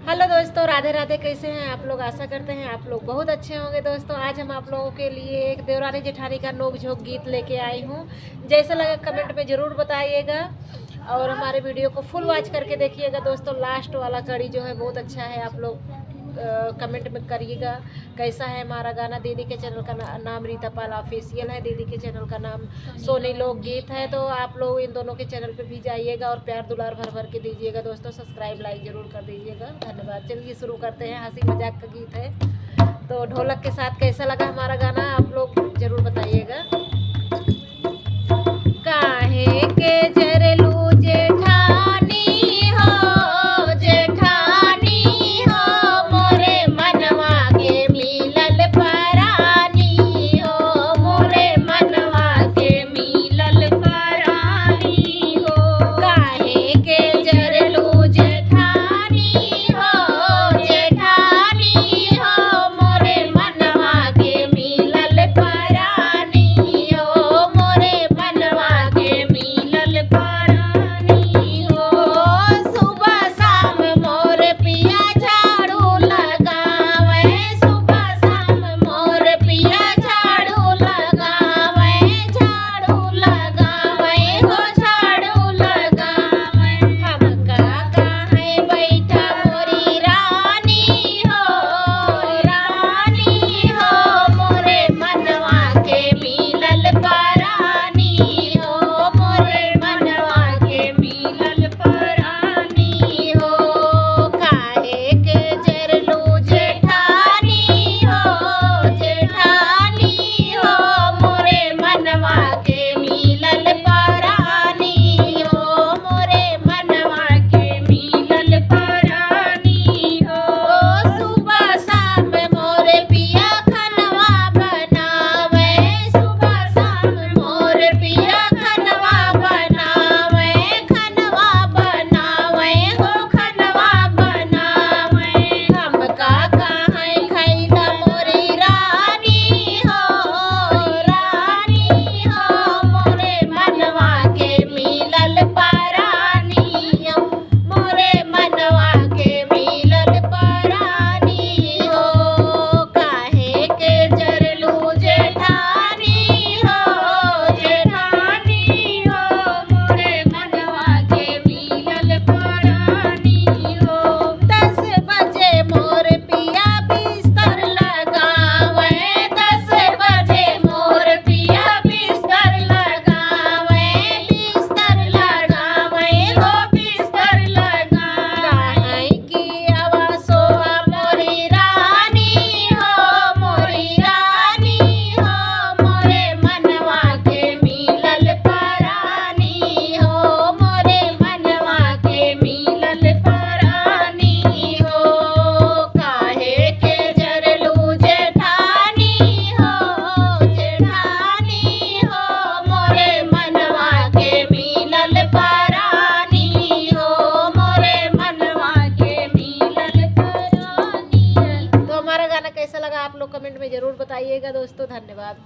Hello दोस्तों, राधे राधे। कैसे हैं आप लोग? आशा करते हैं आप लोग बहुत अच्छे होंगे। दोस्तों आज हम आप लोगों के लिए एक देवरानी जेठानी का नोक झोंक गीत लेके आई हूँ। जैसा लगा कमेंट में ज़रूर बताइएगा और हमारे वीडियो को फुल वॉच करके देखिएगा। दोस्तों लास्ट वाला कड़ी जो है बहुत अच्छा है, आप लोग कमेंट में करिएगा कैसा है हमारा गाना। दीदी के चैनल का नाम रीता पाल ऑफिशियल है, दीदी के चैनल का नाम सोनी लोक गीत है। तो आप लोग इन दोनों के चैनल पे भी जाइएगा और प्यार दुलार भर भर के दीजिएगा। दोस्तों सब्सक्राइब लाइक ज़रूर कर दीजिएगा। धन्यवाद। चलिए शुरू करते हैं। हंसी मजाक का गीत है, तो ढोलक के साथ कैसा लगा हमारा गाना आप लोग ज़रूर बताइएगा। काहे के जरलू जेठानी हो, जेठानी हो, मोरे मनवा के मिलल परानी हो, मोरे मनवा के मिलल परानी हो। काहे के जरलू जेठानी हो, जेठानी हो, मोरे मनवा के मिलल परानी हो, मोरे मनवा के मिलल परानी हो। सुबह शाम मोर पिया झाड़ू लगावे, सुबह शाम मोर पिया झाड़ू लगावे, झाड़ू लगावे हो, झाड़ू लगावे। हमका काहे बैठा मोरी रानी हो, रानी हो, मोरे मनवा के मिलल परानी हो, मोरे मनवा के मिलल परानी हो। काहे के जरलू जेठानी हो, जेठानी हो, मोरे मनवा के मिलल परानी हो, मोरे मनवा के मिलल परानी हो। सुबह शाम मोर पिया खनवा बनावे, सुबह शाम मोर पिया खनवा बनावे, खनवा बनावे हो, खनवा बनावे। हमका काहे खैला मोरी रानी हो, रानी हो, मोरे मनवा के मिलल परानी हो, मोरे मनवा के मिलल परानी हो। काहे के जरलू जेठानी हो, जेठानी हो, मोरे मनवा के मिलल परानी हो। 10 बजे मोर पिया बिस्तर लगावे, 10 बजे मोर पिया बिस्तर लगावे, बिस्तर लगावे हो, बिस्तर लगावे। काहे की आवासोआ मोरी रानी हो, मोरी रानी हो, मोरे मनवा के मिलल परानी हो, मोरे मनवा के मिलल परानी हो। काहे के जरलू जेठानी हो, जेठानी हो, मोरे मनवा के मिलल परानी हो, मोरे मनवा के मिलल परानी। तो हमारा गाना कैसा लगा आप लोग कमेंट में ज़रूर बताइएगा। दोस्तों धन्यवाद।